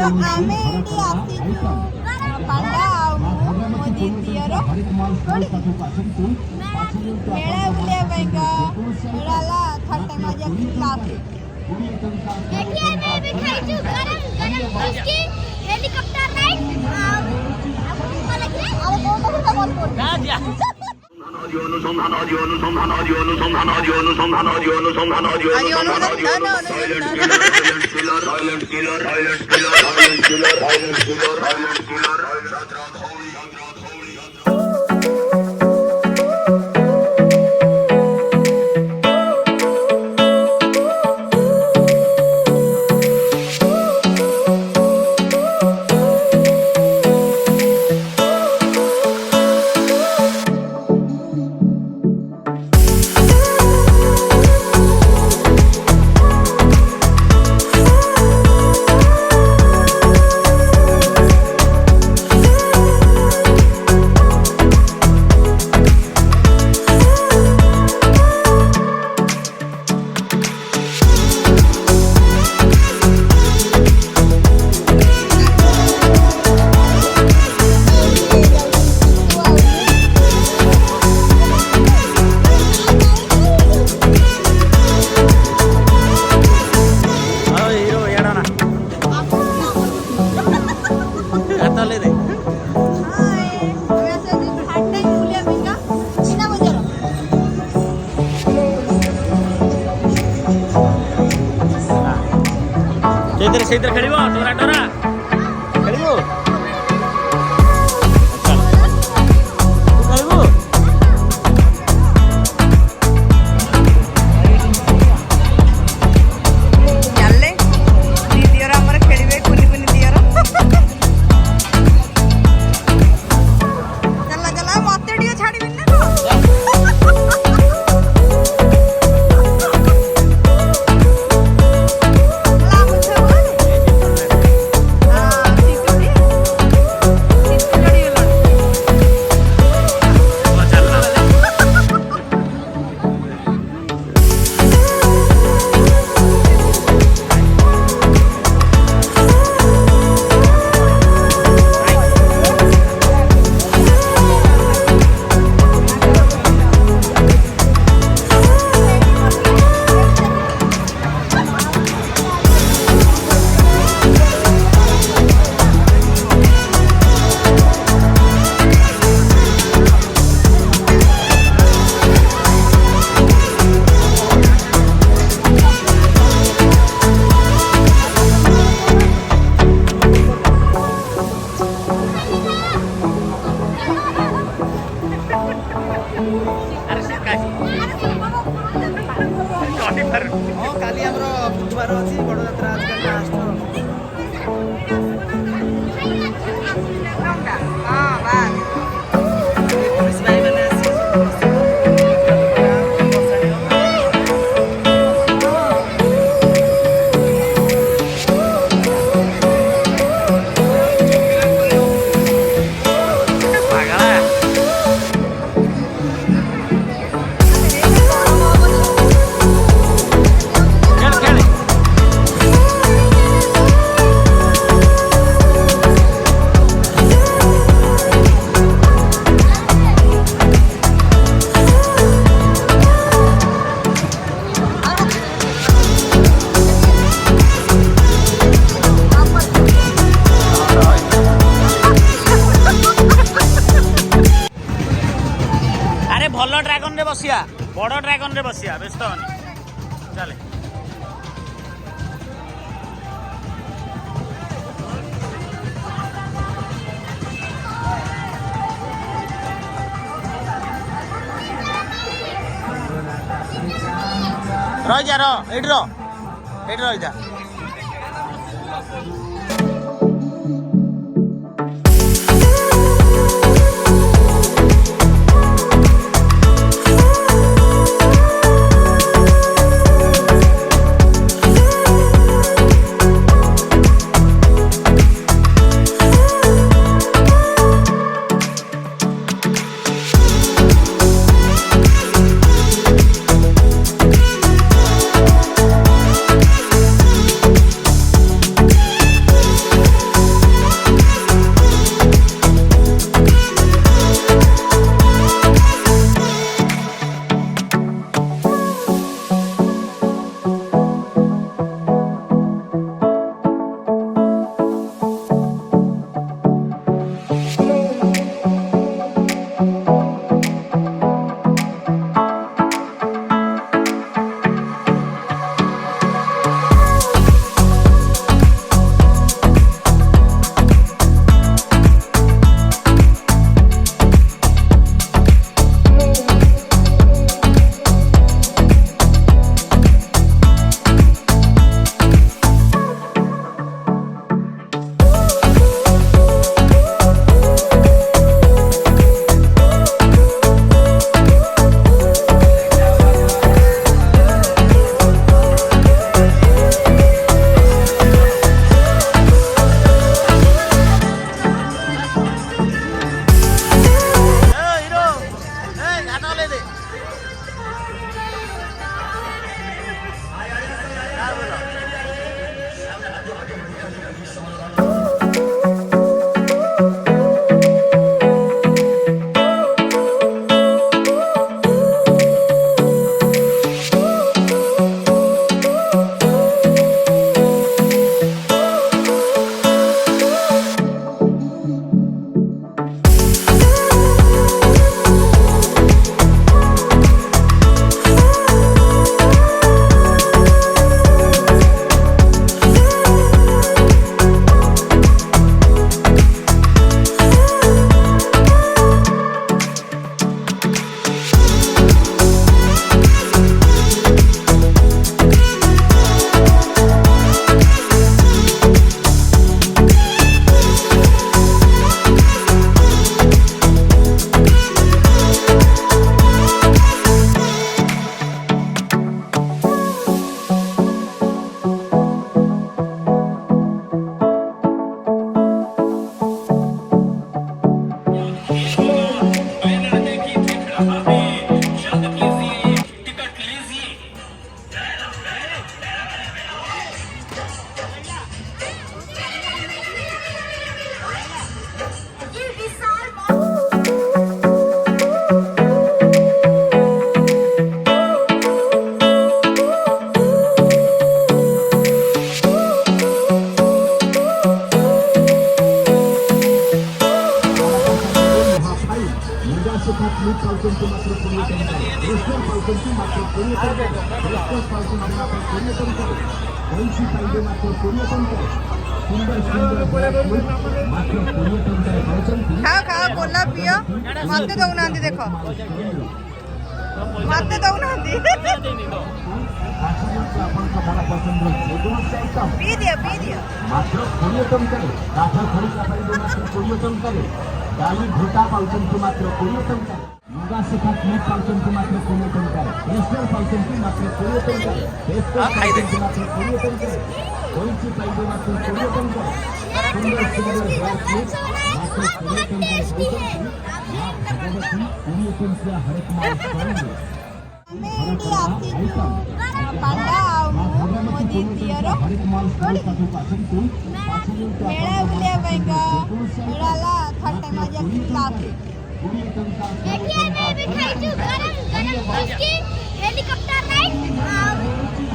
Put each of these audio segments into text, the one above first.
तो आमे एडी आसीचु पांडा मो दीदियर मेला बुलिया पाइका मेला थर्ड टाइम आज क्लास देखिए मैं भी खाइछु गरम गरम उसकी हेलीकॉप्टर राइड आपको लगे अरे बहुत बहुत बहुत ना दिया ସେଇଥିରେ ଖେଳିବ ଡୋରା ଡୋରା ଖେଳିବୁ ଖେଳିବୁ ଚାଲେ ଦିଦିର ଆମର ଖେଳିବେ କୁନି କୁନି ଦିଅର ଚାଲ ଚାଲ ମତେ ଟିକେ ଛାଡ଼ିବିନି ନା काली हमरो बुधवार अछि बड़ यात्रा आजकल लास्ट हां बास पुलिस भाई माने आसी ଭଲ ଡ୍ରାଗନ ରେ ବସିଆ ବଡ଼ ଡ୍ରାଗନ ରେ ବସିଆ ବ୍ୟସ୍ତ ହନି ଚାଲେ ରହିଯା ଏଇଠି ରହିଯା खाओ खाओ गोला पियो मत दौना देख मत दौना पी दियो मात्र 20 टंकारे काठ खड़िका पाइबे मात्र 20 टंकारे डाली भोटा पाउछन्ति मात्र 20 टंकारे मुगा सुखा क्लिप पाउछन्ति मात्र 20 टंकारे पेस्टल पाउछन्ति मात्र 20 टंकारे पेस्टल पाउछन्ति मात्र 20 टंकारे कोइची पाइबे मात्र 20 टंकारे सुंदर सुंदर हेयर क्लिप मात्र 20 टंकारे भगवती 20 टंका हर एक माल पाइबे पांडा मोदी दियर मेला बुलिया मेला थर्ड टाइम आज देखिए मैं भी खाई छु गरम गरम उसकी हेलीकॉप्टर राइड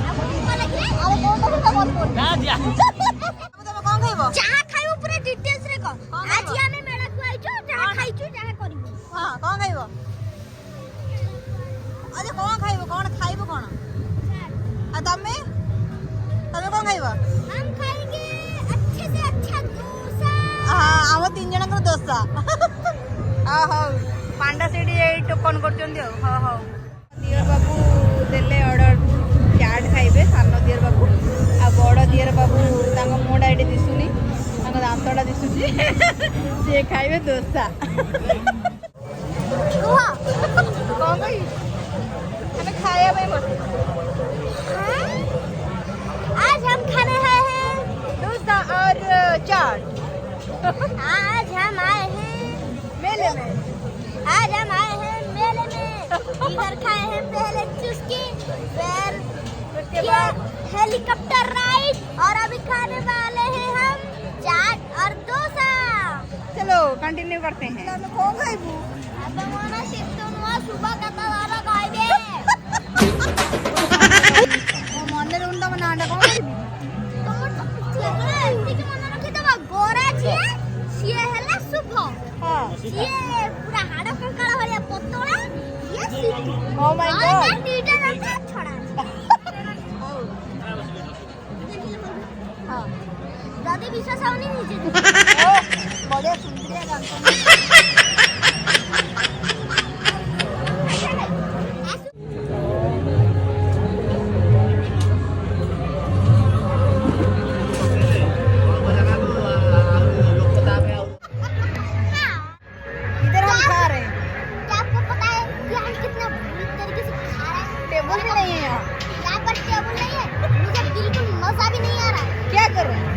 अब कौन तो मत बोल जा जा तमे कोन खाइबो चाहा खाइबो पूरा डिटेल्स रे को आज हमें मेला खुआई छु चाहा खाई छु चाहा करबो हां कोन खाइबो अरे कोन खाइबो कोन आ तमे तमे कोन खाइबो हम खाएंगे अच्छे से अच्छा डोसा हां हम तीन जन को डोसा हां हां पांडा सेडी ए टोकन करचंदी हां हां दियर बाबू देले ऑर्डर चाट खाइबे सानो दियर बाबू आ बड़ दियर बाबू तांग मोडा एडी दिसुनी तांग दांतडा दिसुची से खाइबे डोसा रुहा कोन गई हमें खाया भाई मत आज हम खाने आए हैं डोसा और चाट आज हम आए हैं मेले में आज हम आए हैं मेले में इधर खाए हैं पहले चुस्की फिर उसके बाद हेलीकॉप्टर राइड और अभी खाने वाले हैं हम चाट और डोसा चलो कंटिन्यू करते हैं मैं कौन खाइबू अब मना सिद्धनुआ सुबह का तारा खाइबे मन रुंडा में नांडा कौन खाइबी एतिक मन रखी दबा गोरा छिए सिए हला शुभ हां सिए पूरा हाड़ कंकाळ भलिया पतोळा ये सिद्धू ओ माय गॉड दीटा रखा छोड़ा हां दादी विश्वास होनी नीचे ओ बड़े सुंदरिया जानता इधर हम खा रहे हैं क्या आपको पता है कि हम कितना बुरी तरीके से खा रहे हैं टेबल भी नहीं है यहाँ यहाँ पर टेबल नहीं है मुझे बिल्कुल मजा भी नहीं आ रहा क्या कर रहे हैं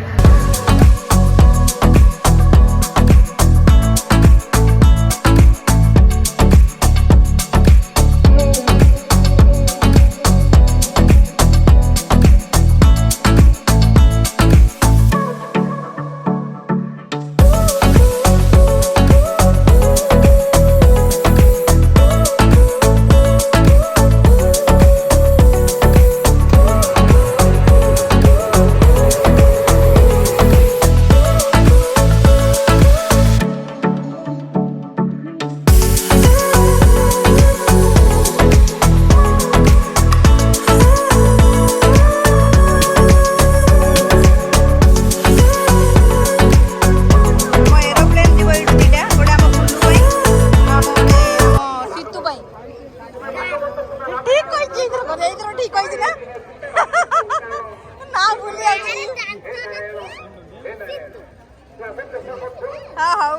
ହଁ ହଉ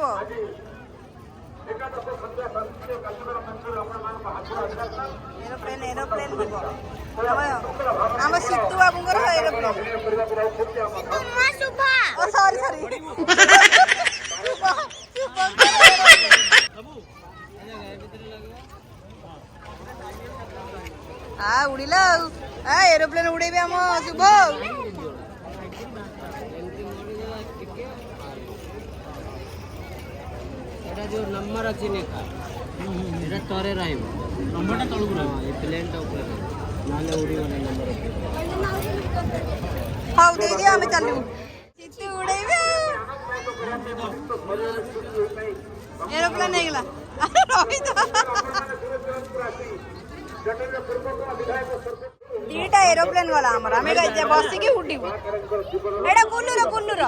ଏରୋପ୍ଲେନ୍ ଏରୋପ୍ଲେନ୍ ଯିବ ଆମ ସିତୁ ବାବୁଙ୍କର ଏରୋପ୍ଲେନ୍। ଓ ସରି ସରି ଉଡ଼ିଲା ଆଉ ଏରୋପ୍ଲେନ୍ ଉଡ଼େଇବେ ଆମ ଶୁଭ ଆଉ। जो नंबर अच्छी नहीं खा एटा तरे रहइब नंबरटा तळକୁ रहइब ए प्लेनटा ऊपर नाले उडी गले नंबर ହଉ ଦେଇଦିଅ ଆମେ ଚାଲିବୁ। ସିତୁ ଉଡ଼େଇବେ ଏରୋପ୍ଲେନ୍ ହେଇଗଲା ଦିଟା ଏରୋପ୍ଲେନ୍ ଗଲା ଆମର ଆମେ ବସିକି ଉଡ଼ିବୁ। ଏଇଟା କୁଲୁର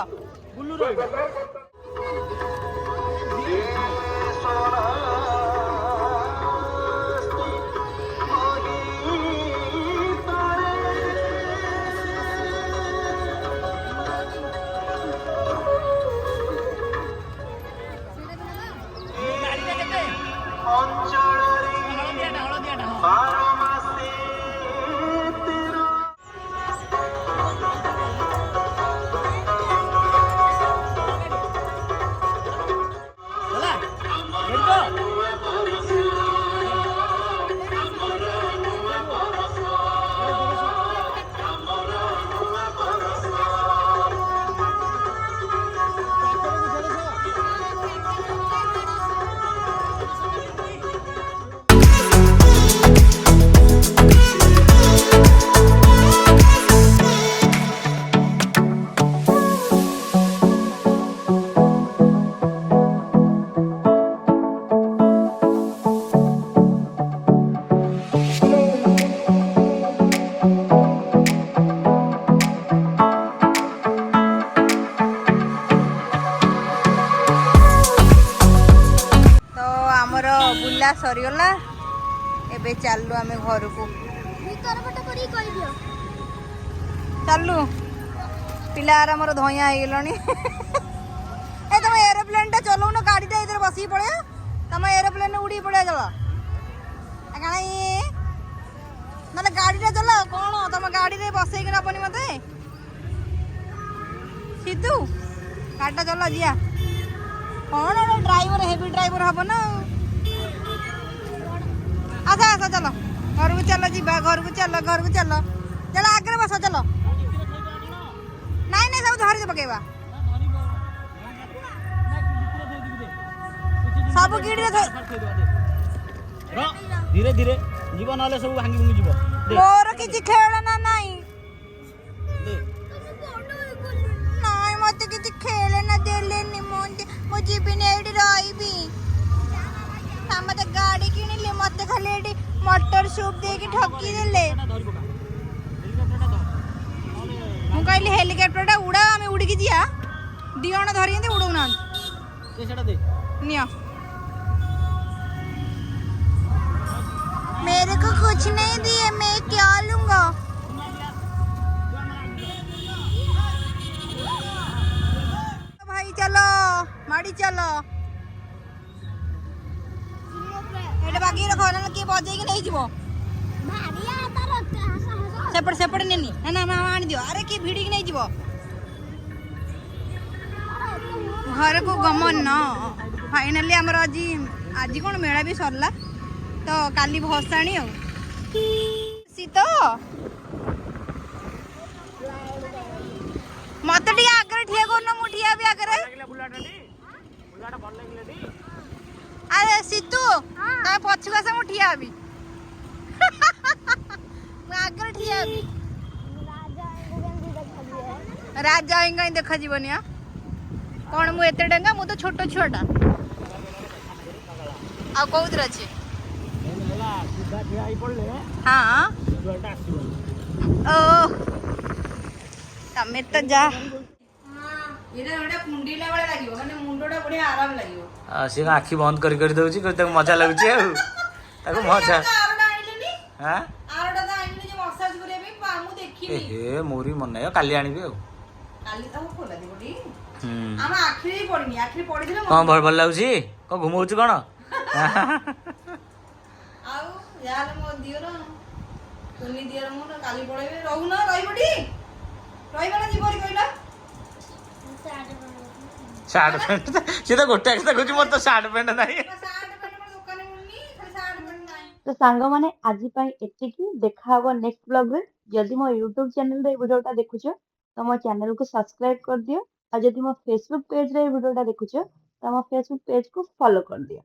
ବୁଲା ସରିଗଲା ଏବେ ଚାଲୁ ଆମେ ଘରକୁ ଚାଲୁ ପିଲା ଆମର ଧଇଁଆ ହେଇଗଲଣି। ଏ ତମ ଏରୋପ୍ଲେନ୍ ଟା ଚଲଉନ ଗାଡ଼ିଟା ଏଥିରେ ବସିକି ପଳେଇବା ତମ ଏରୋପ୍ଲେନ୍ ଉଡ଼ିକି ପଳେଇବା ଚଲ କାହିଁ ନହେଲେ ଗାଡ଼ିଟା ଚଲ କ'ଣ ତମ ଗାଡ଼ିରେ ବସେଇକି ନବନି ମତେ ସିତୁ ଗାଡ଼ିଟା ଚଲ ଯିଆ କ'ଣ ଏଟା ଡ୍ରାଇଭର ହେଭି ଡ୍ରାଇଭର ହବ ନା ଆଉ ଆସ ଚାଲ ଘରକୁ ଚାଲ ଯିବା ଘରକୁ ଚାଲ ଚାଲ ଆଗରେ ବସ ଚାଲ ନାଇଁ ସବୁ ଧରିକି ପକେଇବା ସବୁ କିଡ଼ିରେ ଧୀରେ ଧୀରେ ଯିବ ନହେଲେ ସବୁ ଭାଙ୍ଗି ଭୁଙ୍ଗି ଯିବ। ମୋର କିଛି ଖେଳନା ନାଇଁ ମତେ କିଛି ଖେଳନା ଦେଲେନି ମୁଁ ଯିବିନି ଏଇଠି ରହିବି। ମତେ ଗାଡ଼ି କିଣିଲେ ମତେ ଖାଲି ଏଠି ମଟର ସୁପ୍ ଦେଇକି ଠକି ଦେଲେ। ମୁଁ କହିଲି ହେଲିକପ୍ଟରଟା ଉଡ଼ାଅ ଆମେ ଉଡ଼ିକି ଯିବା ଦି ଜଣ ଧରିକି ଉଡ଼ଉନାହାନ୍ତି ନିଅ मेरे को कुछ नहीं दिए मैं क्या लूंगा। भाई चलो माड़ी चलो एटा बागी रखो ना कि बजे कि नहीं जीवो सेपट नेनी ना ना आनी दियो अरे कि भिड़ी कि नहीं जीवो घर को गमन न फाइनली हमर आज कौन मेला भी सरला तो काली भसाणी आ शीत मत आगे ठिया कर ठिया भी आगे अरे सीतू तुम पछक आस मु ठिया भी आगे ठिया भी राजा कहीं देखा जीवनी कौन मु एते डेंगा मु तो छोट छुआटा आ कौन अच्छे हाँ ओ तमें तो जा सी आखि बंद कर दउची मजा लगुची मजा हाँ हे मोरी मन नहीं काली आनी ଆମ ଆଖିରେ ହିଁ ପଡିନି, ଆଖିରେ ପଡିଥିଲେ କଣ ଭଲ ଲାଗୁଛି? କଣ ଘୁମଉଛୁ କଣ? ଆଉ ଯାହାହେଲେ ମୋ ଦିଅର କୁନି ଦିଅର ମୁଁ କାଲି ପଳେଇବେ। ରହୁନ, ରହିବଟି? ରହିବ ନା ଯିବନି କହିଲ? ସାର୍ଟ ପ୍ୟାଣ୍ଟ ସେ ତ ଗୋଟେ କଥା କହୁଛି ମୋର ତ ସାର୍ଟ ପ୍ୟାଣ୍ଟ ନାହିଁ। ସାର୍ଟ ପ୍ୟାଣ୍ଟ ମୋର ଦୋକାନରେ ମିଳୁନି, ଖାଲି ସାର୍ଟ ପ୍ୟାଣ୍ଟ ନାହିଁ। ତ ସାଙ୍ଗମାନେ ଆଜି ପାଇଁ ଏତିକି। ଦେଖା ହବ ନେକ୍ସଟ ବ୍ଲଗରେ। ଯଦି ମୋ ୟୁଟ୍ୟୁବ ଚ୍ୟାନେଲରେ ଏଇ ଭିଡ଼ିଓଟା ଦେଖୁଛ ତ ମୋ ଚ୍ୟାନେଲକୁ ସବସ୍କ୍ରାଇବ କରିଦିଅ। ଆଉ ଯଦି ମୋ ଫେସବୁକ୍ ପେଜରେ ଏଇ ଭିଡ଼ିଓଟା ଦେଖୁଛ ତ ମୋ ଫେସବୁକ୍ ପେଜକୁ ଫଲୋ କରିଦିଅ।